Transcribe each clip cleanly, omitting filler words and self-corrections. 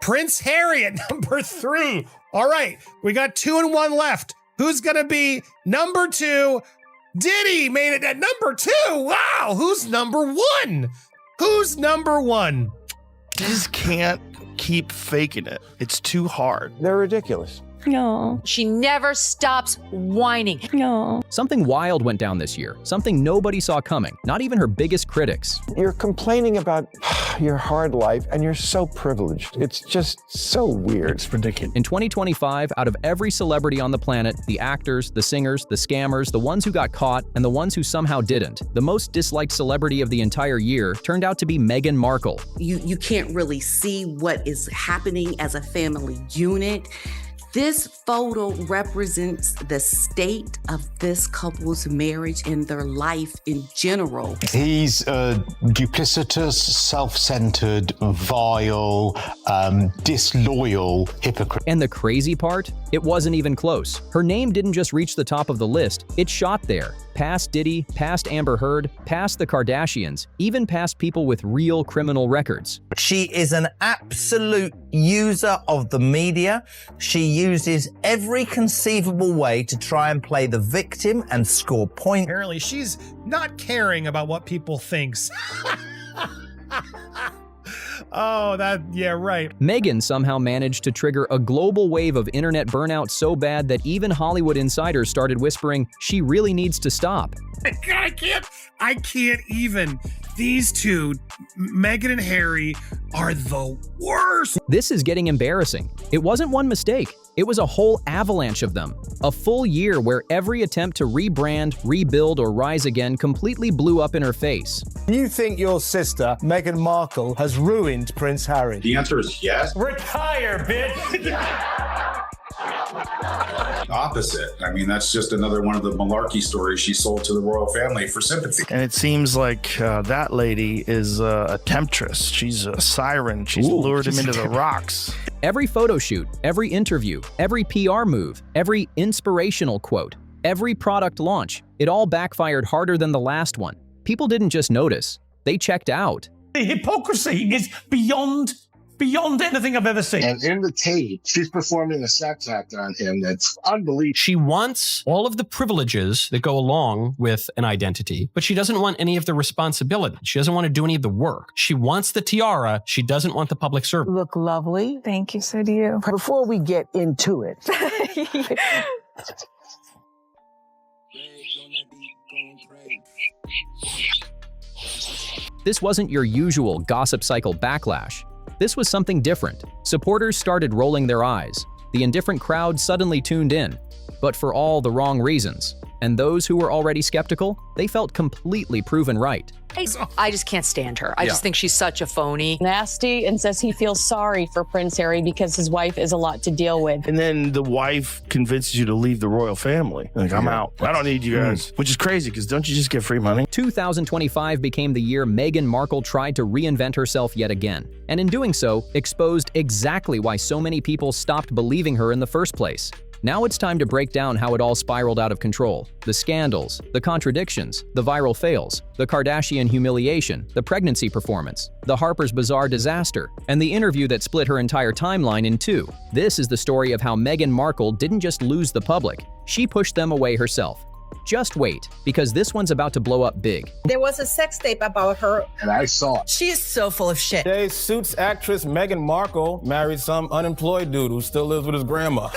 Prince Harry at number 3. All right, we got 2 and 1 left. Who's gonna be number 2? Diddy made it at number 2. Wow, who's number 1? Who's number 1? You just can't keep faking it. It's too hard. They're ridiculous. No. She never stops whining. No. Something wild went down this year, something nobody saw coming, not even her biggest critics. You're complaining about your hard life, and you're so privileged. It's just so weird. It's ridiculous. In 2025, out of every celebrity on the planet, the actors, the singers, the scammers, the ones who got caught, and the ones who somehow didn't, the most disliked celebrity of the entire year turned out to be Meghan Markle. You can't really see what is happening as a family unit. This photo represents the state of this couple's marriage and their life in general. He's a duplicitous, self-centered, vile, disloyal hypocrite. And the crazy part? It wasn't even close. Her name didn't just reach the top of the list, it shot there. Past Diddy, past Amber Heard, past the Kardashians, even past people with real criminal records. She is an absolute user of the media. She uses every conceivable way to try and play the victim and score points. Apparently, she's not caring about what people think. Oh, yeah, right. Meghan somehow managed to trigger a global wave of internet burnout so bad that even Hollywood insiders started whispering she really needs to stop. I can't even. These two, Meghan and Harry, are the worst. This is getting embarrassing. It wasn't one mistake. It was a whole avalanche of them. A full year where every attempt to rebrand, rebuild, or rise again completely blew up in her face. You think your sister, Meghan Markle, has ruined Prince Harry? The answer is yes. Retire, bitch! Opposite. I mean, that's just another one of the malarkey stories she sold to the royal family for sympathy. And it seems like that lady is a temptress. She's a siren. She's lured him into the rocks. Every photo shoot, every interview, every PR move, every inspirational quote, every product launch, it all backfired harder than the last one. People didn't just notice, they checked out. The hypocrisy is beyond anything I've ever seen. And in the tape, she's performing a sex act on him that's unbelievable. She wants all of the privileges that go along with an identity, but she doesn't want any of the responsibility. She doesn't want to do any of the work. She wants the tiara. She doesn't want the public service. Look lovely. Thank you, so do you. Before we get into it. This wasn't your usual gossip cycle backlash. This was something different. Supporters started rolling their eyes. The indifferent crowd suddenly tuned in, but for all the wrong reasons. And those who were already skeptical, they felt completely proven right. I just can't stand her. I just think she's such a phony. Nasty, and says he feels sorry for Prince Harry because his wife is a lot to deal with. And then the wife convinces you to leave the royal family. Like, I'm out. I don't need you guys. Which is crazy, because don't you just get free money? 2025 became the year Meghan Markle tried to reinvent herself yet again. And in doing so, exposed exactly why so many people stopped believing her in the first place. Now it's time to break down how it all spiraled out of control. The scandals, the contradictions, the viral fails, the Kardashian humiliation, the pregnancy performance, the Harper's Bazaar disaster, and the interview that split her entire timeline in two. This is the story of how Meghan Markle didn't just lose the public, she pushed them away herself. Just wait, because this one's about to blow up big. There was a sex tape about her. And I saw it. She is so full of shit. Today's Suits actress Meghan Markle married some unemployed dude who still lives with his grandma.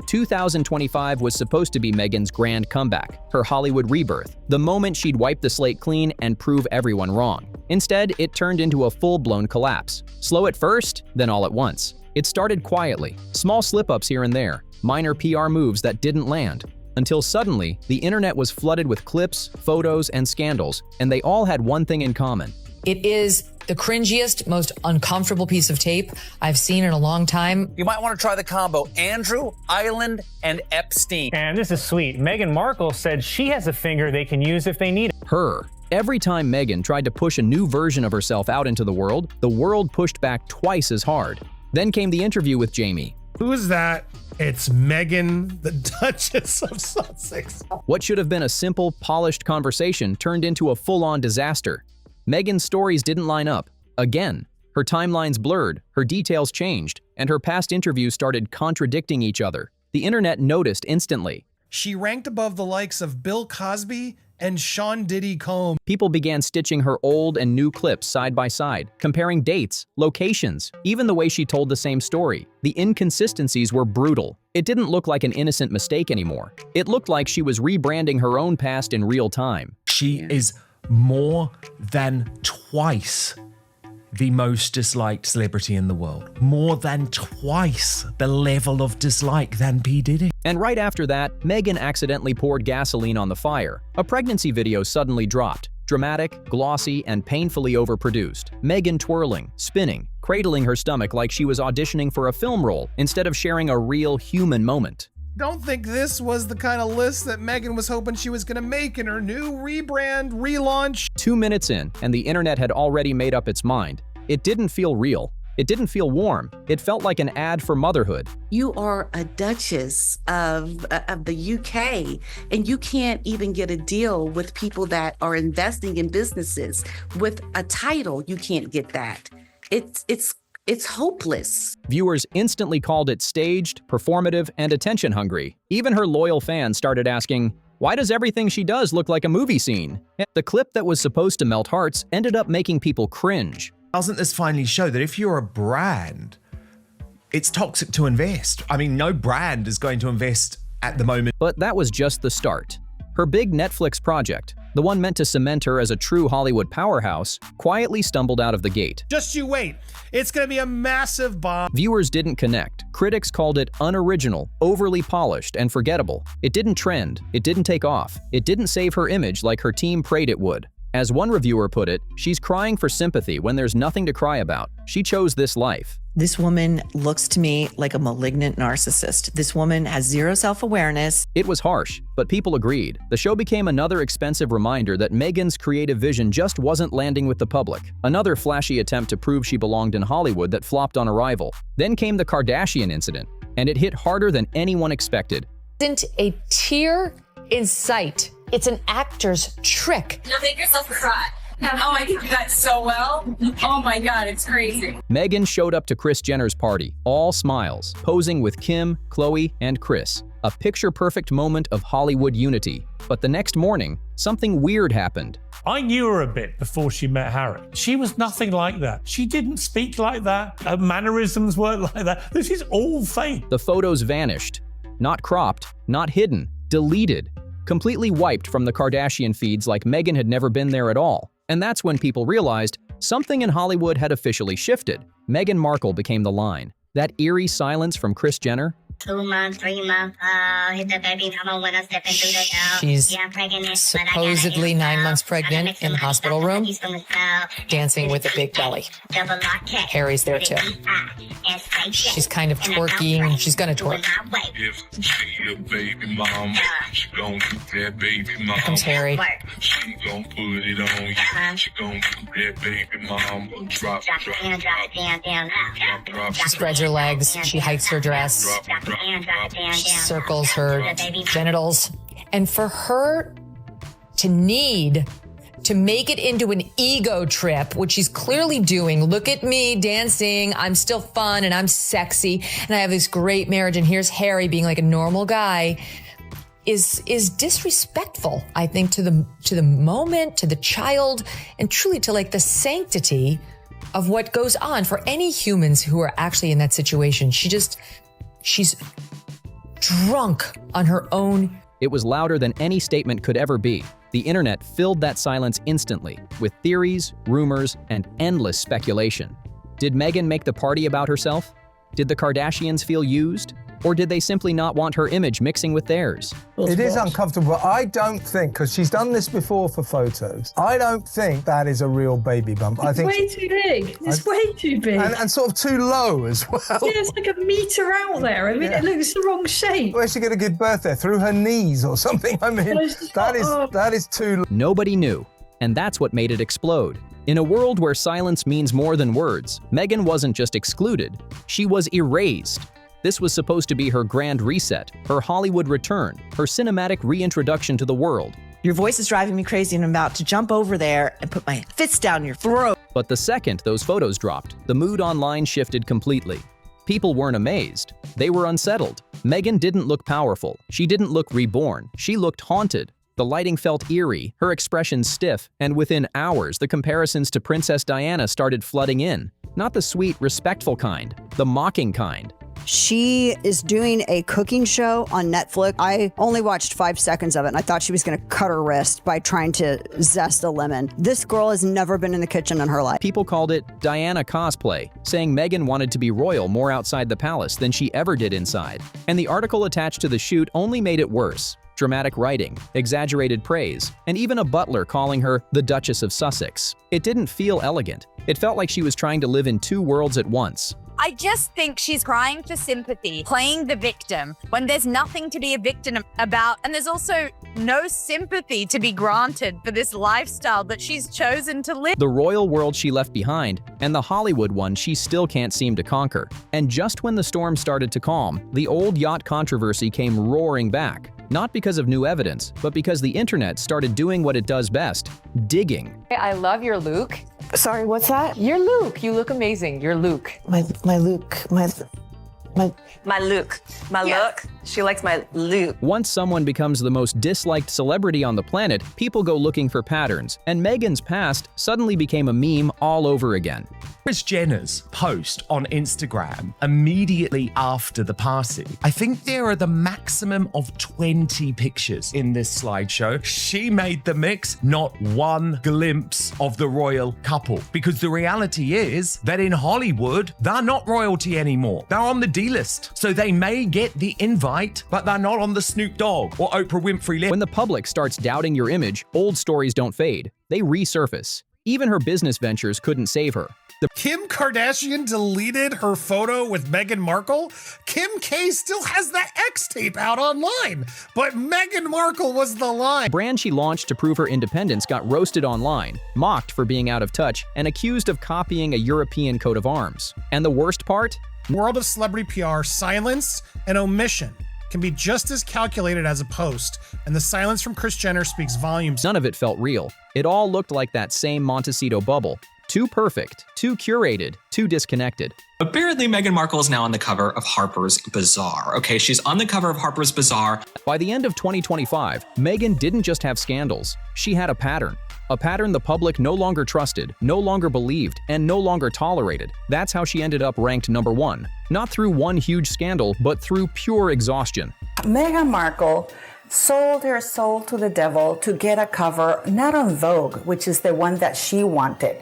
2025 was supposed to be Meghan's grand comeback, her Hollywood rebirth, the moment she'd wipe the slate clean and prove everyone wrong. Instead, it turned into a full-blown collapse. Slow at first, then all at once. It started quietly, small slip-ups here and there, minor PR moves that didn't land, until suddenly, the internet was flooded with clips, photos, and scandals, and they all had one thing in common. It is the cringiest, most uncomfortable piece of tape I've seen in a long time. You might want to try the combo Andrew, Island, and Epstein. And this is sweet. Meghan Markle said she has a finger they can use if they need it. Her. Every time Meghan tried to push a new version of herself out into the world pushed back twice as hard. Then came the interview with Jamie. Who is that? It's Meghan, the Duchess of Sussex. What should have been a simple, polished conversation turned into a full-on disaster. Meghan's stories didn't line up. Again. Her timelines blurred, her details changed, and her past interviews started contradicting each other. The internet noticed instantly. She ranked above the likes of Bill Cosby and Sean Diddy Combs. People began stitching her old and new clips side by side, comparing dates, locations, even the way she told the same story. The inconsistencies were brutal. It didn't look like an innocent mistake anymore. It looked like she was rebranding her own past in real time. She is more than twice the most disliked celebrity in the world. More than twice the level of dislike than P. Diddy. And right after that, Meghan accidentally poured gasoline on the fire. A pregnancy video suddenly dropped. Dramatic, glossy, and painfully overproduced. Meghan twirling, spinning, cradling her stomach like she was auditioning for a film role instead of sharing a real human moment. Don't think this was the kind of list that Meghan was hoping she was going to make in her new rebrand, relaunch. 2 minutes in, and the internet had already made up its mind. It didn't feel real. It didn't feel warm. It felt like an ad for motherhood. You are a duchess of the UK, and you can't even get a deal with people that are investing in businesses. With a title, you can't get that. It's hopeless. Viewers instantly called it staged, performative, and attention-hungry. Even her loyal fans started asking, why does everything she does look like a movie scene? The clip that was supposed to melt hearts ended up making people cringe. Doesn't this finally show that if you're a brand, it's toxic to invest? I mean, no brand is going to invest at the moment. But that was just the start. Her big Netflix project, the one meant to cement her as a true Hollywood powerhouse, quietly stumbled out of the gate. Just you wait. It's going to be a massive bomb. Viewers didn't connect. Critics called it unoriginal, overly polished, and forgettable. It didn't trend. It didn't take off. It didn't save her image like her team prayed it would. As one reviewer put it, she's crying for sympathy when there's nothing to cry about. She chose this life. This woman looks to me like a malignant narcissist. This woman has zero self-awareness. It was harsh, but people agreed. The show became another expensive reminder that Meghan's creative vision just wasn't landing with the public. Another flashy attempt to prove she belonged in Hollywood that flopped on arrival. Then came the Kardashian incident, and it hit harder than anyone expected. Isn't a tear in sight. It's an actor's trick. You'll make yourself cry. Oh, I do that so well. Oh my God, it's crazy. Meghan showed up to Kris Jenner's party, all smiles, posing with Kim, Khloe, and Kris. A picture-perfect moment of Hollywood unity. But the next morning, something weird happened. I knew her a bit before she met Harry. She was nothing like that. She didn't speak like that. Her mannerisms weren't like that. This is all fake. The photos vanished. Not cropped, not hidden, deleted. Completely wiped from the Kardashian feeds like Meghan had never been there at all. And that's when people realized something in Hollywood had officially shifted. Meghan Markle became the line. That eerie silence from Kris Jenner. 2 months, 3 months, hit the baby mama when I step into the house. She's Yeah, I'm pregnant, supposedly 9 months pregnant in the hospital room, dancing with a big belly. Harry's there too. She's kind of twerking. She's gonna twerk. Here comes Harry. She spreads her legs. She hikes her dress. She circles her genitals. And for her to need to make it into an ego trip, which she's clearly doing. Look at me dancing. I'm still fun and I'm sexy and I have this great marriage. And here's Harry being like a normal guy is disrespectful, I think, to the moment, to the child, and truly to like the sanctity of what goes on for any humans who are actually in that situation. She's drunk on her own. It was louder than any statement could ever be. The internet filled that silence instantly with theories, rumors, and endless speculation. Did Meghan make the party about herself? Did the Kardashians feel used? Or did they simply not want her image mixing with theirs? It is uncomfortable. I don't think, because she's done this before for photos, I don't think that is a real baby bump. I think way too big. It's way too big. And sort of too low as well. Yeah, it's like a metre out there. I mean, It looks the wrong shape. Where's she going to give birth there? Through her knees or something? I mean, that is too low. Nobody knew, and that's what made it explode. In a world where silence means more than words, Meghan wasn't just excluded, she was erased. This was supposed to be her grand reset, her Hollywood return, her cinematic reintroduction to the world. Your voice is driving me crazy and I'm about to jump over there and put my fists down your throat. But the second those photos dropped, the mood online shifted completely. People weren't amazed. They were unsettled. Meghan didn't look powerful. She didn't look reborn. She looked haunted. The lighting felt eerie, her expression stiff, and within hours, the comparisons to Princess Diana started flooding in. Not the sweet, respectful kind, the mocking kind. She is doing a cooking show on Netflix. I only watched 5 seconds of it, and I thought she was going to cut her wrist by trying to zest a lemon. This girl has never been in the kitchen in her life. People called it Diana cosplay, saying Meghan wanted to be royal more outside the palace than she ever did inside. And the article attached to the shoot only made it worse. Dramatic writing, exaggerated praise, and even a butler calling her the Duchess of Sussex. It didn't feel elegant. It felt like she was trying to live in two worlds at once. I just think she's crying for sympathy, playing the victim when there's nothing to be a victim about, and there's also no sympathy to be granted for this lifestyle that she's chosen to live. The royal world she left behind, and the Hollywood one she still can't seem to conquer. And just when the storm started to calm, the old yacht controversy came roaring back. Not because of new evidence, but because the internet started doing what it does best, digging. I love your Luke. Sorry, what's that? Your Luke. You look amazing. Your Luke. My Luke. My Luke. My look. She likes my Luke. Once someone becomes the most disliked celebrity on the planet, people go looking for patterns, and Meghan's past suddenly became a meme all over again. Kris Jenner's post on Instagram immediately after the party. I think there are the maximum of 20 pictures in this slideshow. She made the mix, not one glimpse of the royal couple. Because the reality is that in Hollywood, they're not royalty anymore. They're on the D-list. So they may get the invite, but they're not on the Snoop Dogg or Oprah Winfrey list. When the public starts doubting your image, old stories don't fade. They resurface. Even her business ventures couldn't save her. Kim Kardashian deleted her photo with Meghan Markle. Kim K still has that X tape out online, but Meghan Markle was the line. The brand she launched to prove her independence got roasted online, mocked for being out of touch, and accused of copying a European coat of arms. And the worst part? World of celebrity PR, silence and omission can be just as calculated as a post, and the silence from Kris Jenner speaks volumes. None of it felt real. It all looked like that same Montecito bubble. Too perfect, too curated, too disconnected. Apparently, Meghan Markle is now on the cover of Harper's Bazaar. Okay, she's on the cover of Harper's Bazaar. By the end of 2025, Meghan didn't just have scandals. She had a pattern. A pattern the public no longer trusted, no longer believed, and no longer tolerated. That's how she ended up ranked #1. Not through one huge scandal, but through pure exhaustion. Meghan Markle sold her soul to the devil to get a cover, not on Vogue, which is the one that she wanted,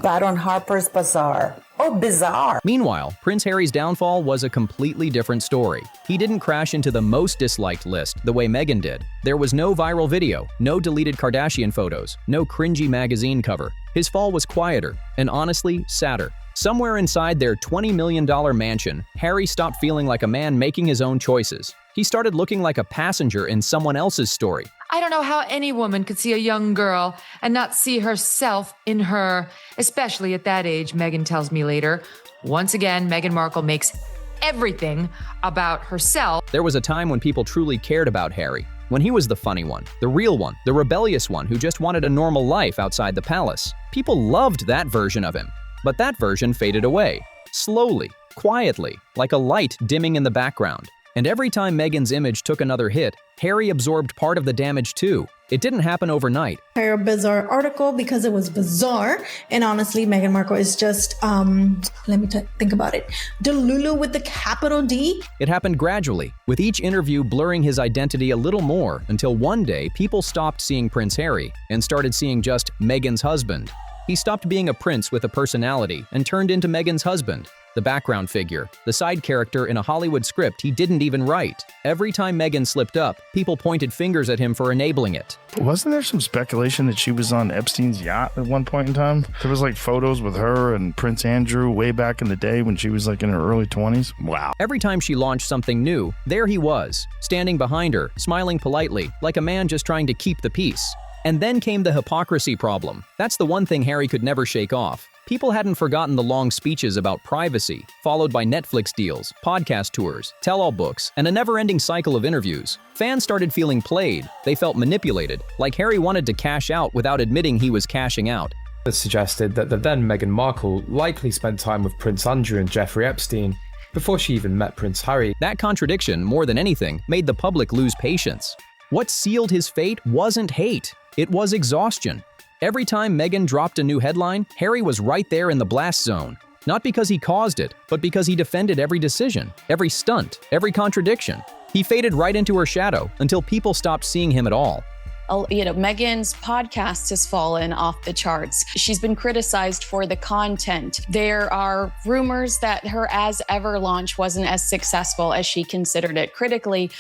but on Harper's Bazaar. Oh, bizarre. Meanwhile, Prince Harry's downfall was a completely different story. He didn't crash into the most disliked list the way Meghan did. There was no viral video, no deleted Kardashian photos, no cringy magazine cover. His fall was quieter and honestly sadder. Somewhere inside their $20 million mansion, Harry stopped feeling like a man making his own choices. He started looking like a passenger in someone else's story. I don't know how any woman could see a young girl and not see herself in her, especially at that age, Meghan tells me later. Once again, Meghan Markle makes everything about herself. There was a time when people truly cared about Harry, when he was the funny one, the real one, the rebellious one who just wanted a normal life outside the palace. People loved that version of him. But that version faded away, slowly, quietly, like a light dimming in the background. And every time Meghan's image took another hit, Harry absorbed part of the damage too. It didn't happen overnight. A bizarre article because it was bizarre. And honestly, Meghan Markle is just, think about it. Delulu with the capital D. It happened gradually, with each interview blurring his identity a little more until one day people stopped seeing Prince Harry and started seeing just Meghan's husband. He stopped being a prince with a personality and turned into Meghan's husband, the background figure, the side character in a Hollywood script he didn't even write. Every time Meghan slipped up, people pointed fingers at him for enabling it. Wasn't there some speculation that she was on Epstein's yacht at one point in time? There was like photos with her and Prince Andrew way back in the day when she was like in her early 20s. Wow. Every time she launched something new, there he was, standing behind her, smiling politely, like a man just trying to keep the peace. And then came the hypocrisy problem. That's the one thing Harry could never shake off. People hadn't forgotten the long speeches about privacy, followed by Netflix deals, podcast tours, tell-all books, and a never-ending cycle of interviews. Fans started feeling played. They felt manipulated, like Harry wanted to cash out without admitting he was cashing out. has suggested that the then Meghan Markle likely spent time with Prince Andrew and Jeffrey Epstein before she even met Prince Harry. That contradiction, more than anything, made the public lose patience. What sealed his fate wasn't hate, it was exhaustion. Every time Meghan dropped a new headline, Harry was right there in the blast zone. Not because he caused it, but because he defended every decision, every stunt, every contradiction. He faded right into her shadow until people stopped seeing him at all. Meghan's podcast has fallen off the charts. She's been criticized for the content. There are rumors that her As Ever launch wasn't as successful as she considered it. Critically,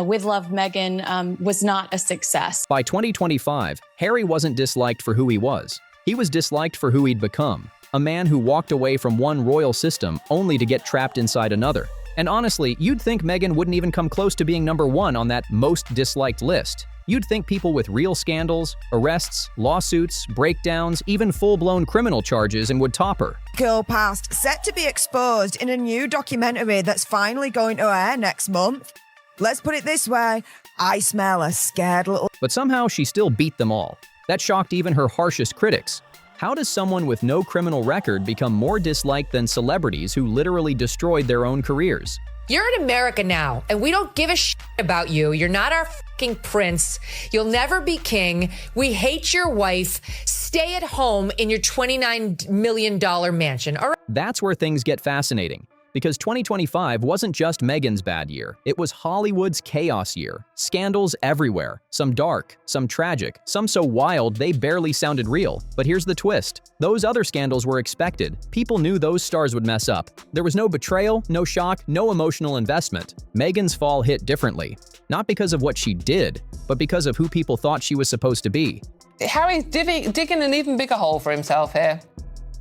With Love Meghan was not a success. By 2025, Harry wasn't disliked for who he was. He was disliked for who he'd become. A man who walked away from one royal system only to get trapped inside another. And honestly, you'd think Meghan wouldn't even come close to being #1 on that most disliked list. You'd think people with real scandals, arrests, lawsuits, breakdowns, even full-blown criminal charges and would top her. Girl past set to be exposed in a new documentary that's finally going to air next month. Let's put it this way, I smell a scared little... But somehow she still beat them all. That shocked even her harshest critics. How does someone with no criminal record become more disliked than celebrities who literally destroyed their own careers? You're in America now, and we don't give a shit about you. You're not our fucking prince. You'll never be king. We hate your wife. Stay at home in your $29 million mansion. All right. That's where things get fascinating. Because 2025 wasn't just Meghan's bad year, it was Hollywood's chaos year. Scandals everywhere, some dark, some tragic, some so wild they barely sounded real. But here's the twist. Those other scandals were expected. People knew those stars would mess up. There was no betrayal, no shock, no emotional investment. Meghan's fall hit differently. Not because of what she did, but because of who people thought she was supposed to be. Harry's digging an even bigger hole for himself here.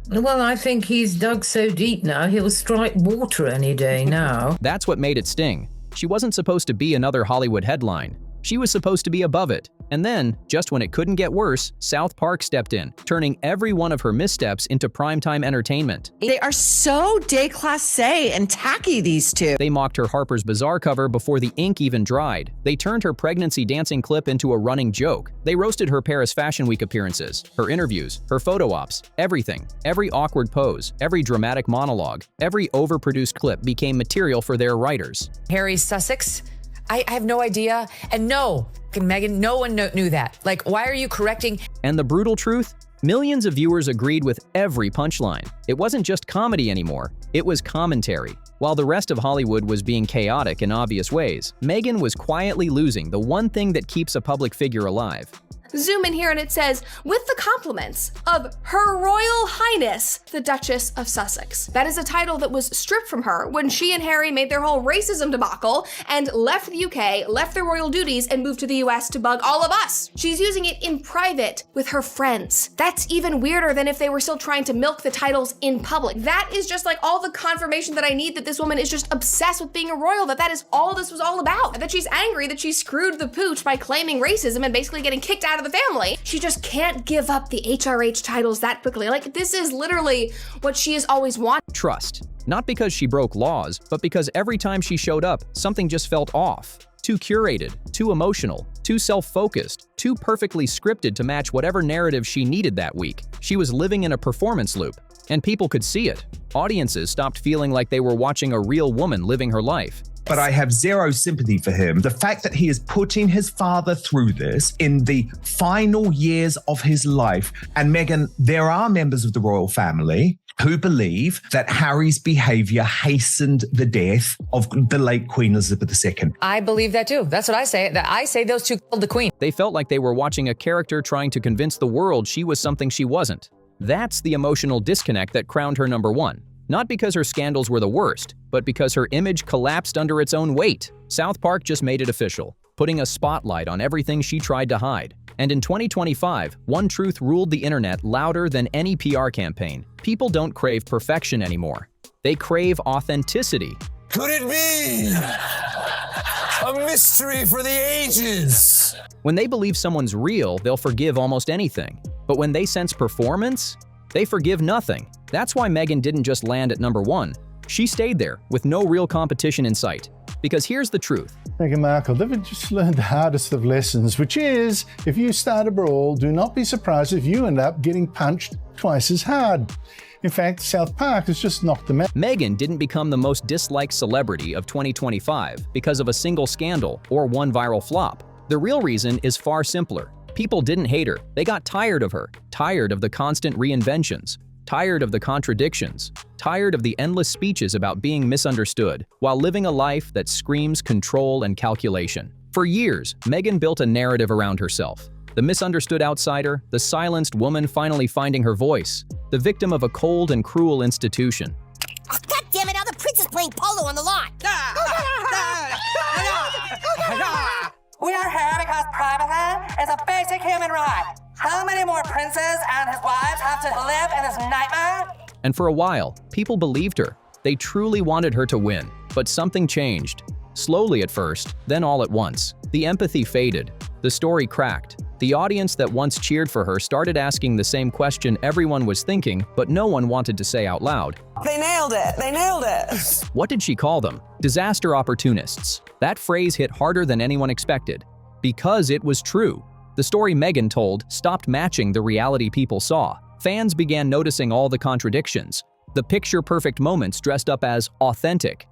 Well, I think he's dug so deep now, he'll strike water any day now. That's what made it sting. She wasn't supposed to be another Hollywood headline. She was supposed to be above it. And then, just when it couldn't get worse, South Park stepped in, turning every one of her missteps into primetime entertainment. They are so déclassé and tacky, these two. They mocked her Harper's Bazaar cover before the ink even dried. They turned her pregnancy dancing clip into a running joke. They roasted her Paris Fashion Week appearances, her interviews, her photo ops, everything. Every awkward pose, every dramatic monologue, every overproduced clip became material for their writers. Harry's Sussex? I have no idea. And no, Meghan, no one knew that. Like, why are you correcting? And the brutal truth? Millions of viewers agreed with every punchline. It wasn't just comedy anymore. It was commentary. While the rest of Hollywood was being chaotic in obvious ways, Meghan was quietly losing the one thing that keeps a public figure alive. Zoom in here and it says, with the compliments of Her Royal Highness, the Duchess of Sussex. That is a title that was stripped from her when she and Harry made their whole racism debacle and left the UK, left their royal duties, and moved to the US to bug all of us. She's using it in private with her friends. That's even weirder than if they were still trying to milk the titles in public. That is just like all the confirmation that I need that this woman is just obsessed with being a royal, that is all this was all about. That she's angry that she screwed the pooch by claiming racism and basically getting kicked out of the family. She just can't give up the HRH titles that quickly. Like, this is literally what she has always wanted. Trust. Not because she broke laws, but because every time she showed up, something just felt off. Too curated, too emotional, too self-focused, too perfectly scripted to match whatever narrative she needed that week. She was living in a performance loop, and people could see it. Audiences stopped feeling like they were watching a real woman living her life. But I have zero sympathy for him. The fact that he is putting his father through this in the final years of his life. And Meghan, there are members of the royal family who believe that Harry's behavior hastened the death of the late Queen Elizabeth II. I believe that too. That's what I say. I say those two killed the Queen. They felt like they were watching a character trying to convince the world she was something she wasn't. That's the emotional disconnect that crowned her #1. Not because her scandals were the worst, but because her image collapsed under its own weight. South Park just made it official, putting a spotlight on everything she tried to hide. And in 2025, one truth ruled the internet louder than any PR campaign. People don't crave perfection anymore. They crave authenticity. Could it be a mystery for the ages? When they believe someone's real, they'll forgive almost anything. But when they sense performance, they forgive nothing. That's why Meghan didn't just land at #1. She stayed there with no real competition in sight. Because here's the truth. Meghan Markle, they've just learned the hardest of lessons, which is, if you start a brawl, do not be surprised if you end up getting punched twice as hard. In fact, South Park has just knocked them out. Meghan didn't become the most disliked celebrity of 2025 because of a single scandal or one viral flop. The real reason is far simpler. People didn't hate her. They got tired of her, tired of the constant reinventions, tired of the contradictions, tired of the endless speeches about being misunderstood, while living a life that screams control and calculation. For years, Meghan built a narrative around herself. The misunderstood outsider, the silenced woman finally finding her voice, the victim of a cold and cruel institution. Oh, God damn it, now the prince is playing polo on the lot. We are here because privacy is a basic human right. How many more princes and his wives have to live in this nightmare? And for a while, people believed her. They truly wanted her to win. But something changed. Slowly at first, then all at once. The empathy faded. The story cracked. The audience that once cheered for her started asking the same question everyone was thinking, but no one wanted to say out loud. They nailed it. They nailed it. What did she call them? Disaster opportunists. That phrase hit harder than anyone expected. Because it was true. The story Meghan told stopped matching the reality people saw. Fans began noticing all the contradictions. The picture-perfect moments dressed up as authentic.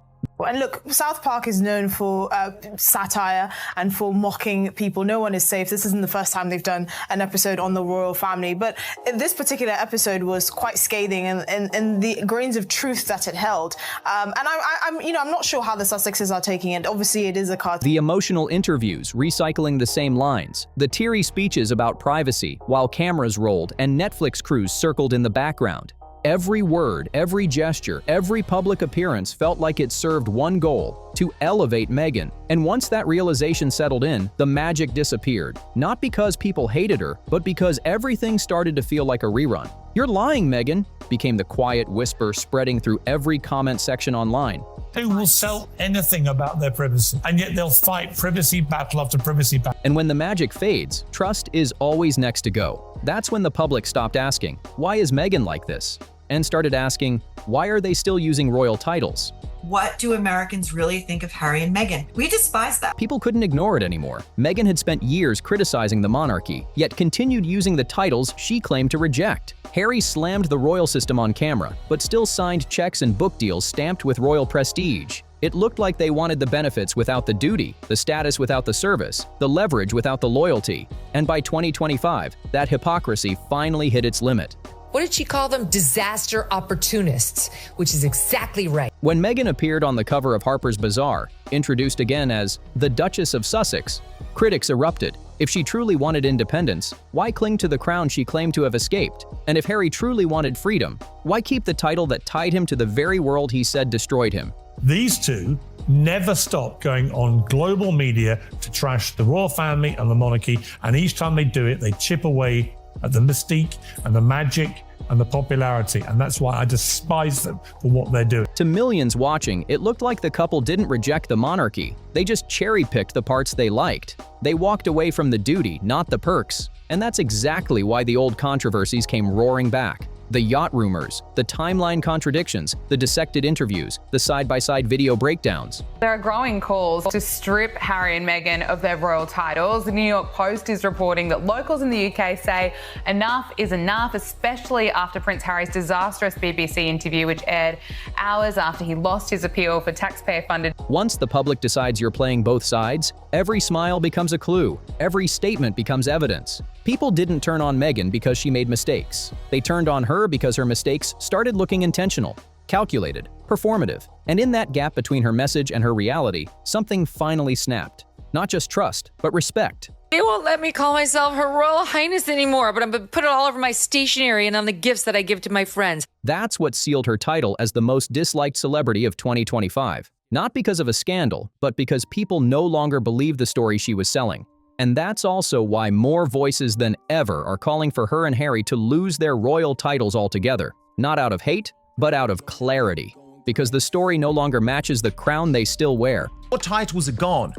And look, South Park is known for satire and for mocking people. No one is safe. This isn't the first time they've done an episode on the royal family, but this particular episode was quite scathing and the grains of truth that it held. And I'm not sure how the Sussexes are taking it. Obviously, it is a cartoon. The emotional interviews recycling the same lines, the teary speeches about privacy while cameras rolled and Netflix crews circled in the background. Every word, every gesture, every public appearance felt like it served one goal: to elevate Meghan. And once that realization settled in, the magic disappeared. Not because people hated her, but because everything started to feel like a rerun. "You're lying, Meghan," became the quiet whisper spreading through every comment section online. Who will sell anything about their privacy, and yet they'll fight privacy battle after privacy battle. And when the magic fades, trust is always next to go. That's when the public stopped asking, "Why is Meghan like this?" and started asking, "Why are they still using royal titles?" What do Americans really think of Harry and Meghan? We despise that. People couldn't ignore it anymore. Meghan had spent years criticizing the monarchy, yet continued using the titles she claimed to reject. Harry slammed the royal system on camera, but still signed checks and book deals stamped with royal prestige. It looked like they wanted the benefits without the duty, the status without the service, the leverage without the loyalty. And by 2025, that hypocrisy finally hit its limit. What did she call them? Disaster opportunists, which is exactly right. When Meghan appeared on the cover of Harper's Bazaar, introduced again as the Duchess of Sussex, critics erupted. If she truly wanted independence, why cling to the crown she claimed to have escaped? And if Harry truly wanted freedom, why keep the title that tied him to the very world he said destroyed him? These two never stop going on global media to trash the royal family and the monarchy, and each time they do it, they chip away at the mystique and the magic and the popularity, and that's why I despise them for what they're doing. To millions watching, it looked like the couple didn't reject the monarchy. They just cherry-picked the parts they liked. They walked away from the duty, not the perks. And that's exactly why the old controversies came roaring back. The yacht rumors, the timeline contradictions, the dissected interviews, the side-by-side video breakdowns. There are growing calls to strip Harry and Meghan of their royal titles. The New York Post is reporting that locals in the UK say enough is enough, especially after Prince Harry's disastrous BBC interview, which aired hours after he lost his appeal for taxpayer-funded. Once the public decides you're playing both sides, every smile becomes a clue. Every statement becomes evidence. People didn't turn on Meghan because she made mistakes. They turned on her because her mistakes started looking intentional, calculated, performative. And in that gap between her message and her reality, something finally snapped. Not just trust, but respect. They won't let me call myself Her Royal Highness anymore, but I'm going to put it all over my stationery and on the gifts that I give to my friends. That's what sealed her title as the most disliked celebrity of 2025. Not because of a scandal, but because people no longer believed the story she was selling. And that's also why more voices than ever are calling for her and Harry to lose their royal titles altogether. Not out of hate, but out of clarity. Because the story no longer matches the crown they still wear. Your titles are gone.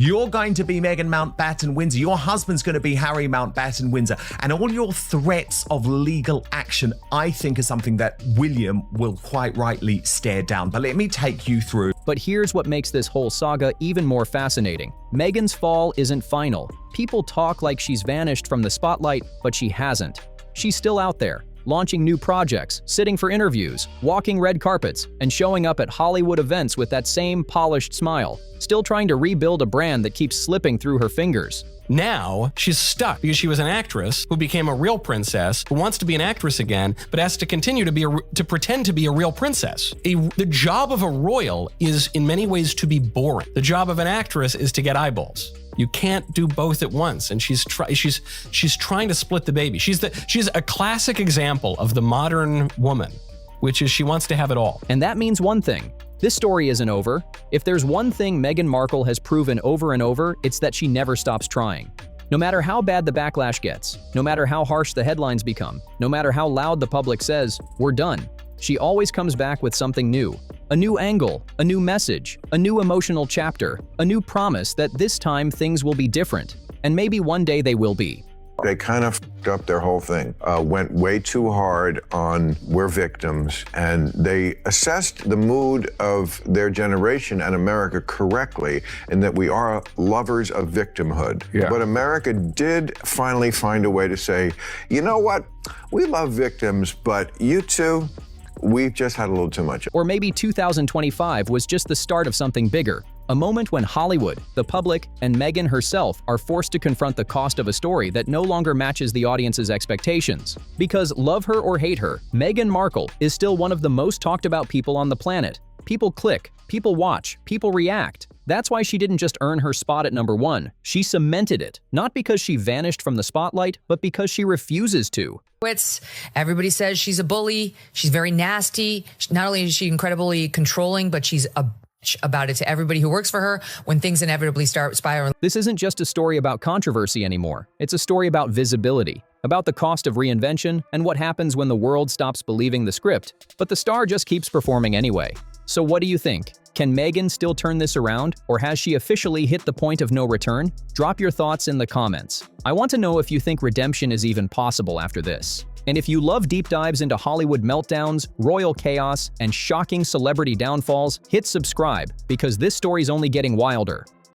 You're going to be Meghan Mountbatten-Windsor. Your husband's going to be Harry Mountbatten-Windsor. And all your threats of legal action, I think, is something that William will quite rightly stare down. But let me take you through. But here's what makes this whole saga even more fascinating. Meghan's fall isn't final. People talk like she's vanished from the spotlight, but she hasn't. She's still out there, launching new projects, sitting for interviews, walking red carpets, and showing up at Hollywood events with that same polished smile, still trying to rebuild a brand that keeps slipping through her fingers. Now, she's stuck because she was an actress who became a real princess, who wants to be an actress again, but has to continue to pretend to be a real princess. The job of a royal is in many ways to be boring. The job of an actress is to get eyeballs. You can't do both at once, and she's trying to split the baby. She's a classic example of the modern woman, which is she wants to have it all. And that means one thing. This story isn't over. If there's one thing Meghan Markle has proven over and over, it's that she never stops trying. No matter how bad the backlash gets, no matter how harsh the headlines become, no matter how loud the public says, "We're done," she always comes back with something new. A new angle, a new message, a new emotional chapter, a new promise that this time things will be different. And maybe one day they will be. They kind of f***ed up their whole thing, went way too hard on we're victims, and they assessed the mood of their generation and America correctly in that we are lovers of victimhood. Yeah. But America did finally find a way to say, you know what, we love victims, but you two, we've just had a little too much. Or maybe 2025 was just the start of something bigger. A moment when Hollywood, the public, and Meghan herself are forced to confront the cost of a story that no longer matches the audience's expectations. Because love her or hate her, Meghan Markle is still one of the most talked about people on the planet. People click, people watch, people react. That's why she didn't just earn her spot at #1. She cemented it, not because she vanished from the spotlight, but because she refuses to. Everybody says she's a bully. She's very nasty. Not only is she incredibly controlling, but she's a bitch about it to everybody who works for her when things inevitably start spiraling. This isn't just a story about controversy anymore. It's a story about visibility, about the cost of reinvention, and what happens when the world stops believing the script. But the star just keeps performing anyway. So what do you think? Can Meghan still turn this around, or has she officially hit the point of no return? Drop your thoughts in the comments. I want to know if you think redemption is even possible after this. And if you love deep dives into Hollywood meltdowns, royal chaos, and shocking celebrity downfalls, hit subscribe, because this story's only getting wilder.